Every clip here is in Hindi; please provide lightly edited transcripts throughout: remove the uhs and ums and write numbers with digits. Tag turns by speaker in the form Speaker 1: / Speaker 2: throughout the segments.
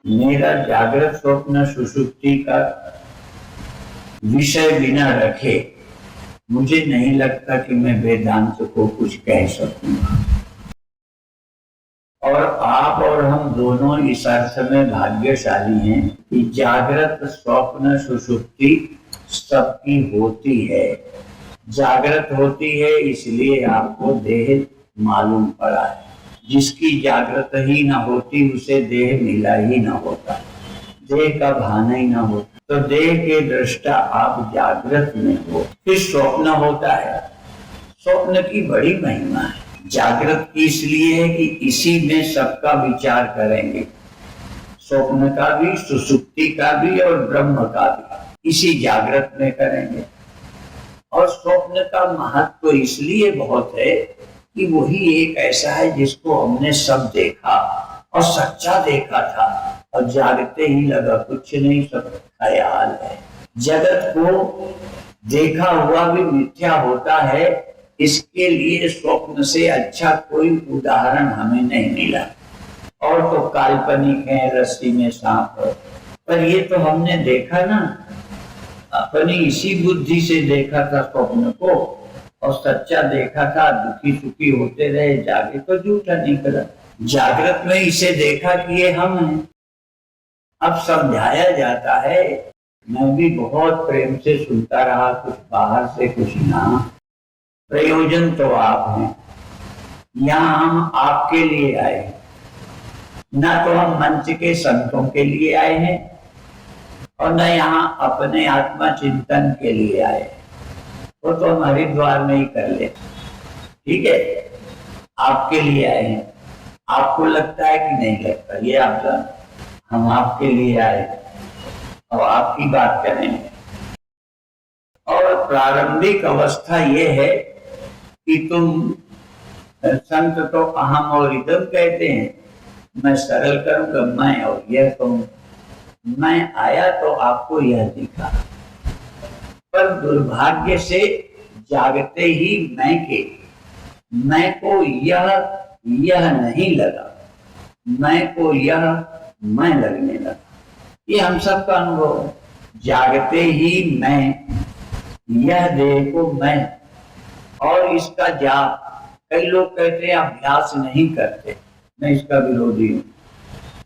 Speaker 1: मेरा जागृत स्वप्न सुषुप्ति का विषय बिना रखे मुझे नहीं लगता कि मैं वेदांत को कुछ कह सकूंगा। और आप और हम दोनों इस अर्थ में भाग्यशाली हैं कि जागृत स्वप्न सुषुप्ति सबकी होती है। जागृत होती है इसलिए आपको देह मालूम पड़ा है। जिसकी जागृत ही ना होती उसे देह मिला ही ना होता, देह का भान ही ना होता। तो देह के दृष्टा आप जागृत में हो, फिर स्वप्न होता है। स्वप्न की बड़ी महिमा है। जागृत इसलिए है कि इसी में सबका विचार करेंगे, स्वप्न का भी, सुषुप्ति का भी और ब्रह्म का भी इसी जागृत में करेंगे। और स्वप्न का महत्व इसलिए बहुत है कि वही एक ऐसा है जिसको हमने सब देखा और सच्चा देखा था और जागते ही लगा कुछ नहीं, सब ख्याल है। जगत को देखा हुआ भी मिथ्या होता है, इसके लिए स्वप्न से अच्छा कोई उदाहरण हमें नहीं मिला। और तो काल्पनिक है, रस्सी में सांप है, पर ये तो हमने देखा ना, अपनी इसी बुद्धि से देखा था स्वप्न को और सच्चा देखा था। दुखी सुखी होते रहे, जागे तो झूठा निकला। जागृत में इसे देखा कि ये हम हैं। अब समझाया जाता है, मैं भी बहुत प्रेम से सुनता रहा, कुछ बाहर से कुछ यहाँ। प्रयोजन तो आप हैं। यहाँ हम आपके लिए आए, न तो हम मंच के संतों के लिए आए हैं और न यहाँ अपने आत्मा चिंतन के लिए आए। वो तो हम हरिद्वार में ही कर ले, ठीक है। आपके लिए आए हैं। आपको लगता है कि नहीं लगता, ये आप जान। हम आपके लिए आए और आपकी बात करेंगे। और प्रारंभिक अवस्था ये है कि तुम, संत तो अहम और इदम कहते हैं, मैं सरल करूंगा, मैं और यह कहूं। मैं आया तो आपको यह दिखा, पर दुर्भाग्य से जागते ही मैं को यह नहीं लगा, मैं को यह मैं लगने लगा। ये हम सबका अनुभव है। जागते ही मैं, यह देह को मैं, और इसका जाप। कई लोग कहते हैं अभ्यास नहीं करते, मैं इसका विरोधी हूँ।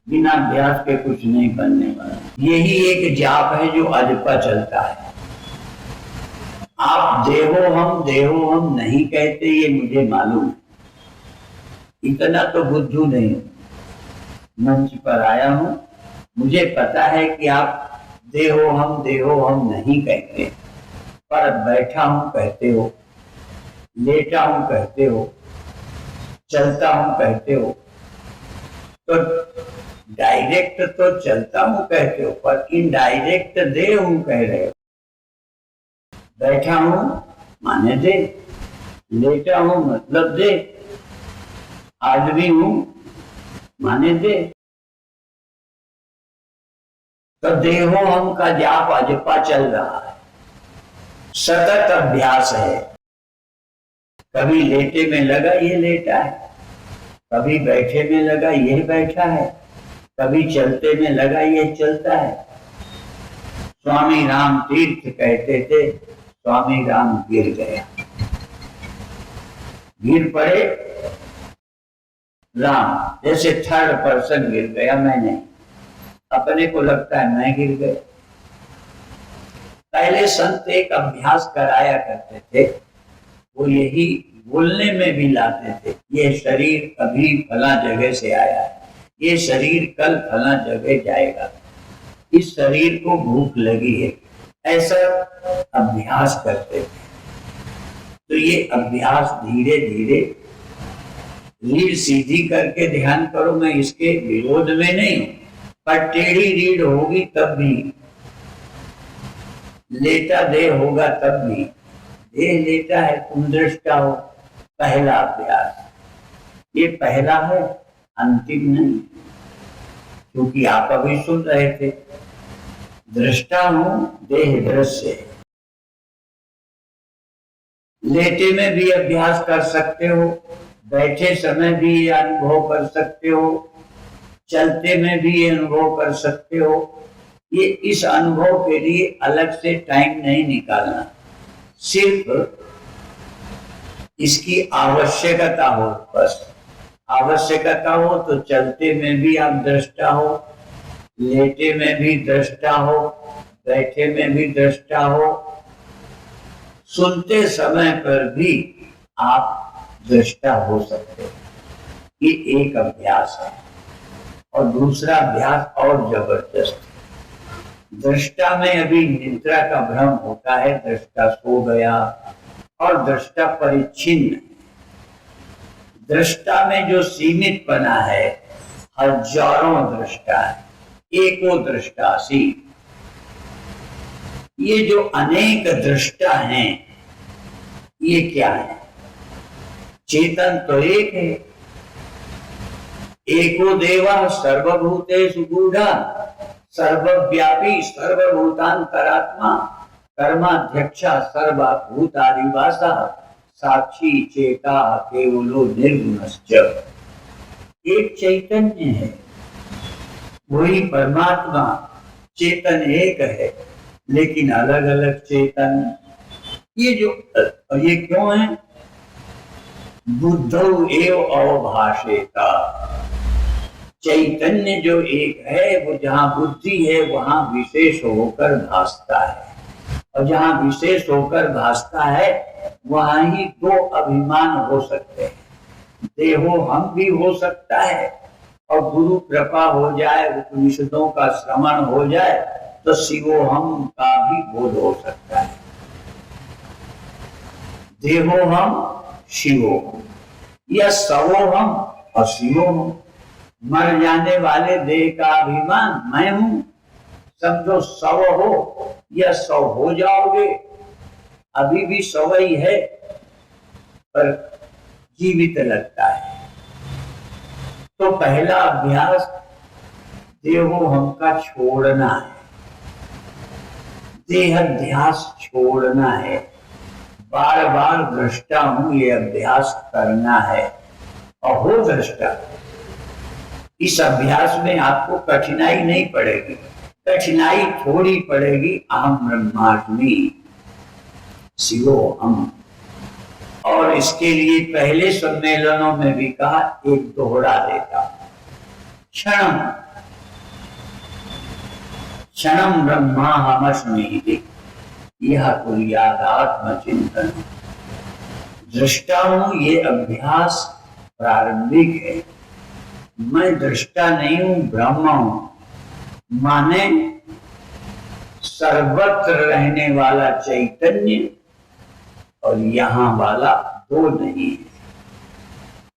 Speaker 1: बिना अभ्यास के कुछ नहीं बनने वाला। यही एक जाप है जो अजपा चलता है। आप देहो हम नहीं कहते, ये मुझे मालूम है। इतना तो बुद्धू नहीं हूं। मंच पर आया हूं, मुझे पता है कि आप देहो हम नहीं कहते, पर बैठा हूं कहते हो, लेटा हूं कहते हो, चलता हूं कहते हो। तो डायरेक्ट तो चलता हूं कहते हो, पर इनडायरेक्ट दे हूं कह रहे हो। बैठा हूं माने दे, लेटा हूं मतलब दे, आदमी हूं माने दे। तो देहो हम का जाप अजपा चल रहा है, सतत अभ्यास है। कभी लेटे में लगा ये लेटा है, कभी बैठे में लगा ये बैठा है, कभी चलते में लगा ये चलता है। स्वामी राम तीर्थ कहते थे, स्वामी राम गिर गया, गिर पड़े राम, जैसे थर्ड पर्सन गिर गया, मैं नहीं। अपने को लगता है मैं गिर गया। पहले संत एक अभ्यास कराया करते थे, वो यही बोलने में भी लाते थे, ये शरीर अभी फला जगह से आया है, ये शरीर कल फला जगह जाएगा, इस शरीर को भूख लगी है, ऐसा अभ्यास करते थे। तो ये अभ्यास धीरे धीरे रीढ़ सीधी करके ध्यान करो, मैं इसके विरोध में नहीं हूं, पर टेढ़ी रीढ़ होगी तब भी, लेटा देह होगा तब भी। देह लेटा है, तुम दृष्टा हो। पहला अभ्यास ये पहला है, अंतिम नहीं, क्योंकि आप अभी सुन रहे थे, दृष्टा हूं, देह दृश्य है। लेटे में भी अभ्यास कर सकते हो, बैठे समय भी ये अनुभव कर सकते हो, चलते में भी ये अनुभव कर सकते हो। ये इस अनुभव के लिए अलग से टाइम नहीं निकालना, सिर्फ इसकी आवश्यकता हो, बस आवश्यकता हो तो चलते में भी आप दृष्टा हो, लेटे में भी दृष्टा हो, बैठे में भी दृष्टा हो, सुनते समय पर भी आप दृष्टा हो सकते हो। ये एक अभ्यास है। और दूसरा अभ्यास और जबरदस्त, दृष्टा में अभी निद्रा का भ्रम होता है, दृष्टा सो गया और दृष्टा परिच्छिन्न। दृष्टा में जो सीमित बना है, हजारों दृष्टा है, एको दृष्टासी। ये जो अनेक दृष्टा हैं, ये क्या है? चेतन तो एक है। एको देवा सर्वभूतेषु गूढ़ा, सर्वव्यापी सर्वभूतांतरात्मा, कर्माध्यक्षा सर्वभूतादिवासा, साक्षी चेता केवलो निर्गुणश्च। एक चैतन्य है, वही परमात्मा। चेतन एक है लेकिन अलग अलग चेतन। ये क्यों है? बुद्धौ एव अवभाषेता। चैतन्य जो एक है, वो जहाँ बुद्धि है वहां विशेष होकर भासता है, और जहाँ विशेष होकर भासता है वहां ही दो अभिमान हो सकते हैं। देहो हम भी हो सकता है, और गुरु कृपा हो जाए, उपनिषदों का श्रवण हो जाए तो शिवो हम का भी बोध हो सकता है। देहो हम शिवो हम, या सवो हम और शिवो हम। मर जाने वाले देह का अभिमान मैं हूं, समझो सव हो या सव हो जाओगे। अभी भी सव ही है पर जीवित लगता है। तो पहला अभ्यास देहो हम का छोड़ना है, देहाध्यास छोड़ना है। बार बार दृष्टा हूं ये अभ्यास करना है, और हो दृष्टा। इस अभ्यास में आपको कठिनाई नहीं पड़ेगी, कठिनाई थोड़ी पड़ेगी। अहम ब्रह्मास्मि शिवो हम। और इसके लिए पहले सम्मेलनों में भी कहा, एक दोहरा देता, क्षणम क्षणम ब्रह्माहमस्मि, यह कुर्याद आत्मचिंतन। दृष्टा हूं ये अभ्यास प्रारंभिक है। मैं दृष्टा नहीं हूं, ब्रह्म हूं। माने सर्वत्र रहने वाला चैतन्य और यहां वाला दो नहीं है।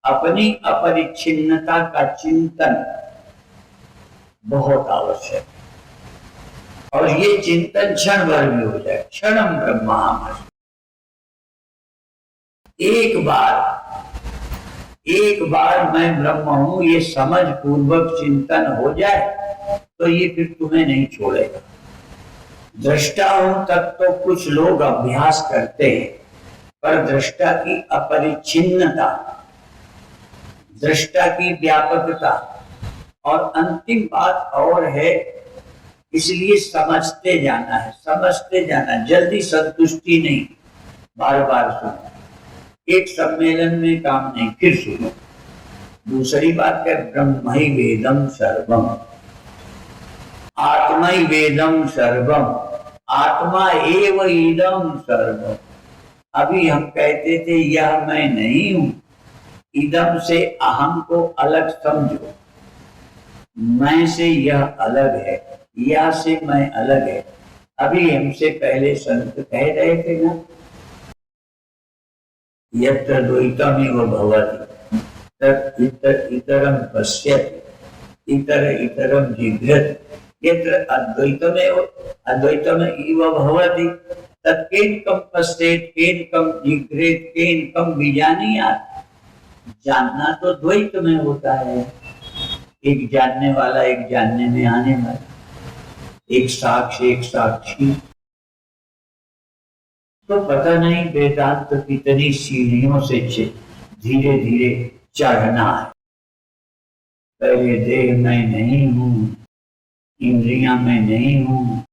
Speaker 1: अपनी अपरिच्छिन्नता का चिंतन बहुत आवश्यक है, और ये चिंतन क्षण भर भी हो जाए। क्षणम ब्रह्माहमस्मि। एक बार मैं ब्रह्म हूं ये समझ पूर्वक चिंतन हो जाए तो ये फिर तुम्हें नहीं छोड़ेगा। दृष्टा हूं तक तो कुछ लोग अभ्यास करते हैं, पर दृष्टा की अपरिच्छिन्नता, दृष्टा की व्यापकता, और अंतिम बात और है, इसलिए समझते जाना है, समझते जाना। जल्दी संतुष्टि नहीं, बार बार सुनो। एक सम्मेलन में काम नहीं, फिर सुनो। दूसरी बात है, ब्रह्म ही वेदम सर्वम, आत्मा ही वेदम सर्वम, आत्मा एव इदम सर्वम। अभी हम कहते थे यह मैं नहीं हूं, इदम से अहम को अलग समझो, मैं से यह अलग है, यह से मैं अलग है। अभी हमसे पहले संत कह रहे थे ना, यत्र द्वैतमेव भवति तत् इतर इतरम पश्यति, इतर इतरम जिघ्रति। यत्र अद्वैतम इव भवति तत् केन कम पश्येत, केन कम जिघ्रेत, केन कम विजानीयात्। जानना तो द्वैत में होता है, एक जानने वाला एक जानने में आने वाला, एक साक्ष्य एक साक्षी। तो पता नहीं वेदांत तो कितनी सीढ़ियों से धीरे धीरे चढ़ना है। पहले देह में नहीं हूँ, इंद्रियां में नहीं हूँ,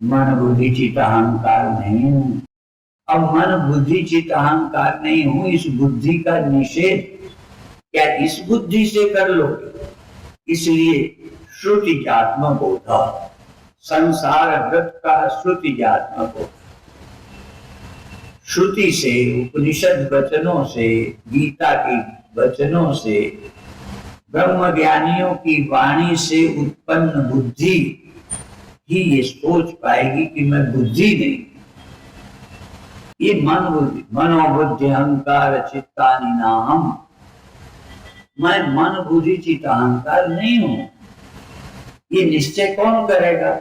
Speaker 1: मन बुद्धि चित्त अहंकार नहीं हूँ। अब मन बुद्धि चित्त अहंकार नहीं हूँ, इस बुद्धि का निषेध क्या इस बुद्धि से कर लोगे? इसलिए श्रुति जात्म बोधा, संसार व्रत का श्रुति जात्म बोधा। श्रुति से, उपनिषद वचनों से, गीता के वचनों से, ब्रह्म ज्ञानियों की वाणी से उत्पन्न बुद्धि ही ये सोच पाएगी कि मैं बुद्धि नहीं, ये मन बुद्धि, मनोबुद्धि अहंकार चित्तानि नाहम्, मैं मन बुद्धि चित्त अहंकार नहीं हूं। ये निश्चय कौन करेगा?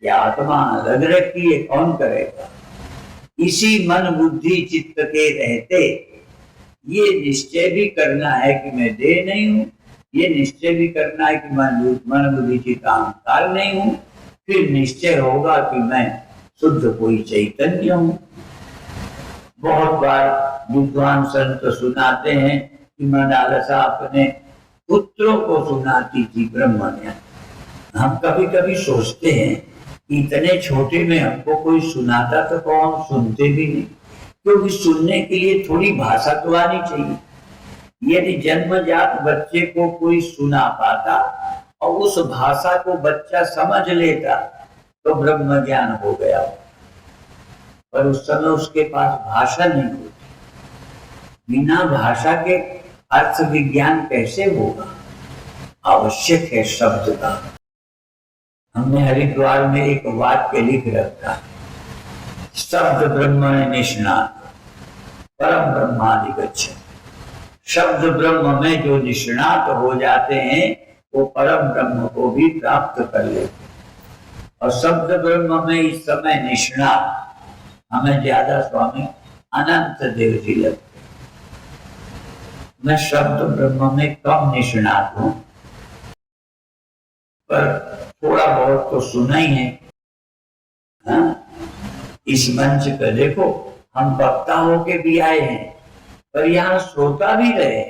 Speaker 1: ये आत्मा लग रखी है, कौन करेगा? इसी मन बुद्धि चित्त के रहते ये निश्चय भी करना है कि मैं देह नहीं हूं, ये निश्चय भी करना है कि मैं मन बुद्धि चित्त अहंकार नहीं हूं, फिर निश्चय होगा कि मैं शुद्ध कोई चैतन्य हूं। बहुत बार विद्वान संत सुनाते हैं कि मनालसा अपने पुत्रों को सुनाती थी ब्रह्म ज्ञान। हम कभी कभी सोचते हैं इतने छोटे में हमको कोई सुनाता तो कौन, सुनते भी नहीं, क्योंकि सुनने के लिए थोड़ी भाषा तो आनी चाहिए। यदि जन्मजात बच्चे को कोई सुना पाता और उस भाषा को बच्चा समझ लेता तो ब्रह्म ज्ञान हो गया, पर उस समय उसके पास भाषा नहीं होती। बिना भाषा के अर्थ विज्ञान कैसे होगा? आवश्यक है शब्द का। हमने हरिद्वार में एक वाक्य लिख रखा, शब्द ब्रह्म निष्णात परम ब्रह्मादिगच्छ। शब्द ब्रह्म में जो निष्णात हो जाते हैं वो परम ब्रह्म को भी प्राप्त कर लेते। और शब्द ब्रह्म में इस समय निष्णात हमें ज्यादा स्वामी अनंत देव जी लगते। मैं शब्द ब्रह्म में कम निष्णात हूं, पर थोड़ा बहुत तो सुना ही है। हाँ? इस मंच पर देखो, हम वक्ता होके भी आए हैं, पर यहाँ श्रोता भी रहे।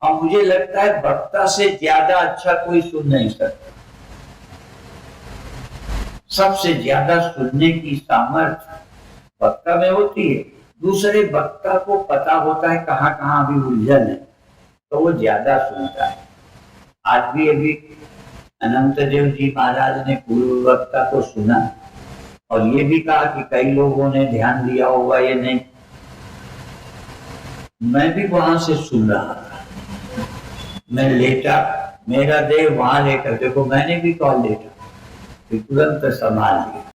Speaker 1: और मुझे लगता है वक्ता से ज्यादा अच्छा कोई सुन नहीं सकता। सबसे ज्यादा सुनने की सामर्थ्य वक्ता में होती है। दूसरे वक्ता को पता होता है कहाँ कहाँ अभी उलझन है, तो वो ज्यादा सुनता है। आज भी अभी अनंत देव जी महाराज ने पूर्व वक्ता को सुना और ये भी कहा कि कई लोगों ने ध्यान दिया होगा, ये नहीं। मैं भी वहां से सुन रहा था, मैं लेटा, मेरा देह वहां लेटा, देखो मैंने भी कॉल लेटा, फिर तुरंत संभाल लिया,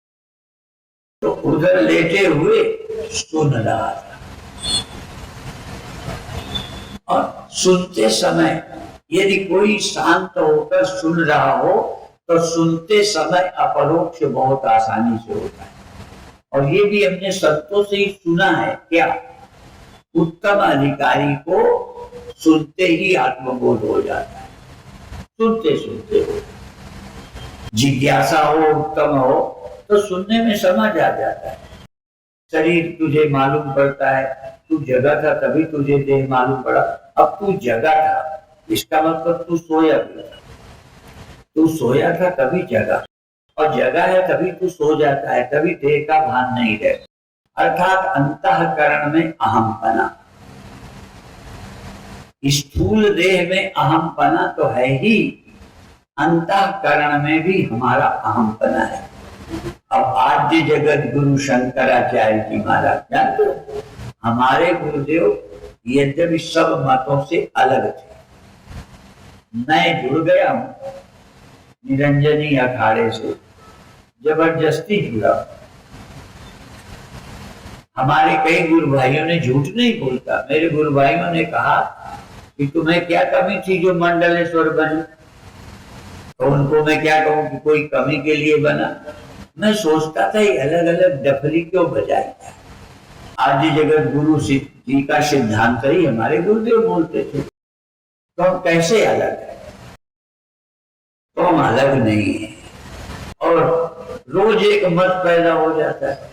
Speaker 1: तो उधर लेटे हुए सुन रहा था। और सुनते समय यदि कोई शांत होकर सुन रहा हो तो सुनते समय अपरोक्ष बहुत आसानी से होता है। और ये भी हमने संतों से ही सुना है। क्या? उत्तम अधिकारी को सुनते ही आत्मबोध हो जाता है, सुनते सुनते हो। जिज्ञासा हो, उत्तम हो तो सुनने में समझ आ जाता है। शरीर तुझे मालूम पड़ता है, तू जगा था तभी तुझे देह मालूम पड़ा। अब तू जगा था, इसका मतलब तू सोया भी था। तू सोया था तभी जगा, और जगा है तभी तू सो जाता है, तभी देह का भान नहीं रहता। अर्थात अंतःकरण में अहमपना। स्थूल देह में अहमपना तो है ही, अंतःकरण में भी हमारा अहमपना है। अब आद्य जगत गुरु शंकराचार्य जी महाराज जानते हो, हमारे गुरुदेव यद्यपि सब मतों से अलग थे, मैं जुड़ गया हूं निरंजनी अखाड़े से, जबरदस्ती जुड़ा। हमारे कई गुरु भाइयों ने झूठ नहीं बोलता, मेरे गुरु भाइयों ने कहा कि तुम्हें क्या कमी थी जो मंडलेश्वर बने, तो उनको मैं क्या कहूं कि कोई कमी के लिए बना। मैं सोचता था ये अलग अलग डफली क्यों बजाई। आदि जगत गुरु जी का सिद्धांत ही हमारे गुरुदेव बोलते थे, तो हम कैसे अलग है? तो हम अलग नहीं है। और रोज एक मत पैदा हो जाता है।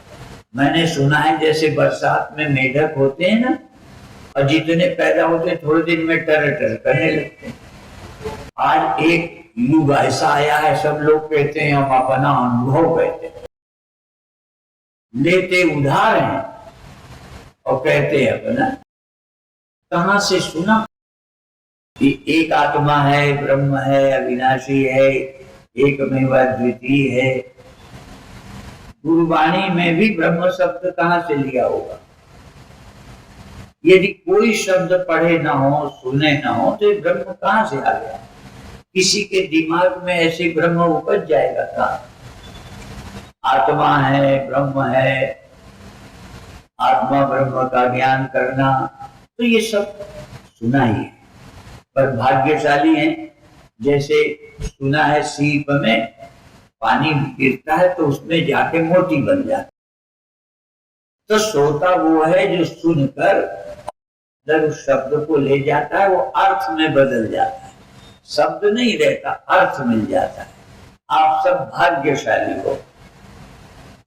Speaker 1: मैंने सुना है जैसे बरसात में मेढक होते हैं ना, और जितने पैदा होते हैं थोड़े दिन में टर टर करने लगते हैं। आज एक युग ऐसा आया है, सब लोग कहते हैं, हम अपना अनुभव कहते हैं, लेते उधार हैं और कहते हैं अपना। कहां से सुना कि एक आत्मा है, ब्रह्म है, अविनाशी है, एकमेव द्वितीय है। गुरुवाणी में भी ब्रह्म शब्द कहां से लिया होगा? यदि कोई शब्द पढ़े ना हो, सुने ना हो, तो ब्रह्म कहां से आ गया? किसी के दिमाग में ऐसे ब्रह्म उपज जाएगा था? आत्मा है, ब्रह्म है, आत्मा ब्रह्म का ज्ञान करना, तो ये सब सुना ही है। पर भाग्यशाली हैं, जैसे सुना है सीप में पानी गिरता है तो उसमें जाके मोती बन जाती। तो श्रोता वो है जो सुनकर जब उस शब्द को ले जाता है, वो अर्थ में बदल जाता है। शब्द नहीं रहता, अर्थ मिल जाता है। आप सब भाग्यशाली हो।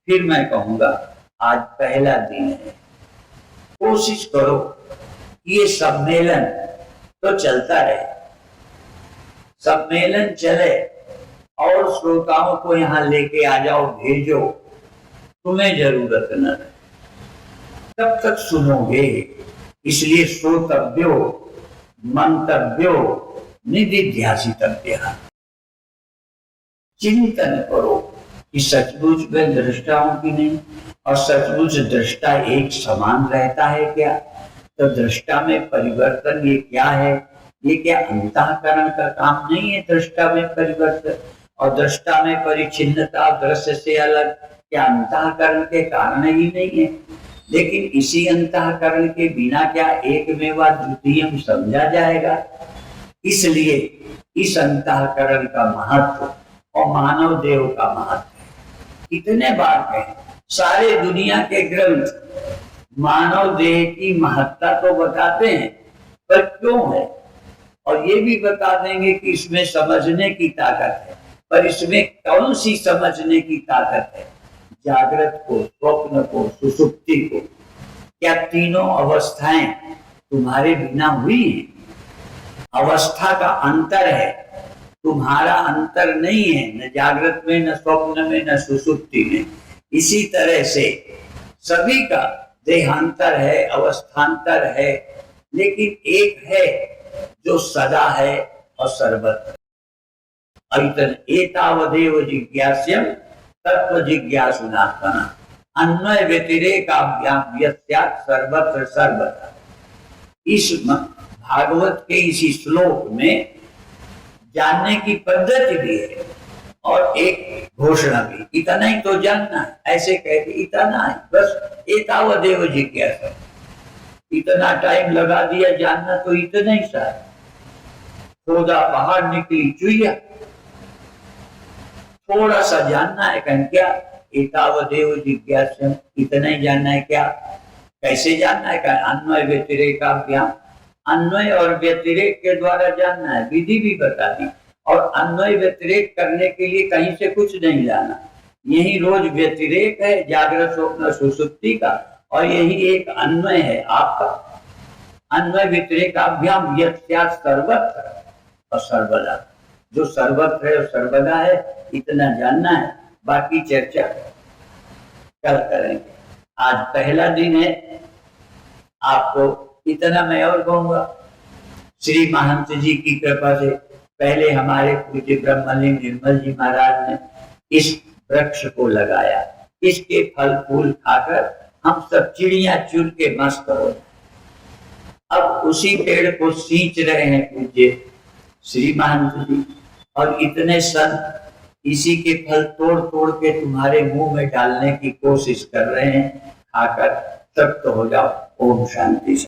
Speaker 1: फिर मैं कहूंगा, आज पहला दिन है, कोशिश करो ये सम्मेलन तो चलता रहे, सम्मेलन चले और श्रोताओं को यहाँ लेके आ जाओ, भेजो, तुम्हें जरूरत न रहे, तब तक सुनोगे। इसलिए श्रोतव्यो मंतव्यो निदिध्यासितव्य, चिंतन करो कि सचमुच में दृष्टाओं की नहीं, और सचमुच दृष्टा एक समान रहता है क्या? तो दृष्टा में परिवर्तन ये क्या है? ये क्या अंतःकरण का काम नहीं है? दृष्टा में परिवर्तन और दृष्टा में परिच्छिन्नता, दृश्य से अलग, क्या अंतःकरण के कारण ही नहीं है? लेकिन इसी अंतःकरण के बिना क्या एकमेव द्वितीयम समझा जाएगा? इसलिए इस अंतःकरण का महत्व और मानव देह का महत्व है। इतने बार कहें, सारे दुनिया के ग्रंथ मानव देह की महत्ता तो बताते हैं, पर क्यों है? और ये भी बता देंगे कि इसमें समझने की ताकत है, पर इसमें कौन सी समझने की ताकत है? जागृत को, स्वप्न को, सुषुप्ति को। क्या तीनों अवस्थाएं तुम्हारे बिना हुई है? अवस्था का अंतर है, तुम्हारा अंतर नहीं है, न जागृत में, न स्वप्न में, न सुषुप्ति में। इसी तरह से सभी का देहांतर है, अवस्थांतर है, लेकिन एक है जो सदा है और सर्वत्र। अइतन एतावदेव जिज्ञास्यम तत्व जिज्ञासुनात्मना अन्वय व्यतिरेकाभ्याम यस्यात् सर्वत्र सर्वदा। इस भागवत के इसी श्लोक में जानने की पद्धति भी है और एक घोषणा भी। इतना ही तो जानना है, ऐसे कहते इतना है बस, एतावदेव जिज्ञासा। इतना टाइम लगा दिया जानना, तो इतना ही सा। खोदा पहाड़ निकली चुईया, थोड़ा सा जानना है। कहीं क्या एतावदेव जिज्ञासा, इतना ही जानना है। क्या कैसे जानना है? अन्वय व्यतिरेकाभ्याम, अन्वय और व्यतिरेक के द्वारा जानना है। विधि भी बता दी, और अन्वय व्यतिरेक करने के लिए कहीं से कुछ नहीं लाना। यही रोज व्यतिरेक है जागृत स्वप्न सुषुप्ति का, और यही एक अन्वय है आपका। अन्वय व्यतिरेकाभ्याम यस्यात् सर्वत्र और सर्वदा। जो सर्वत्र है और सर्वदा है, इतना जानना है। बाकी चर्चा कल करेंगे। आज पहला दिन है। आपको इतना मैं और कहूंगा, श्री महंत जी की कृपा से पहले हमारे पूज्य ब्रह्मलिंग निर्मल जी महाराज ने इस वृक्ष को लगाया। इसके फल फूल खाकर हम सब चिड़िया चुन के मस्त हो। अब उसी पेड़ को सींच रहे हैं पूज्य श्री महंत जी, और इतने संत इसी के फल तोड़ तोड़ के तुम्हारे मुंह में डालने की कोशिश कर रहे हैं। खाकर तृप्त हो जाओ। ओम शांति।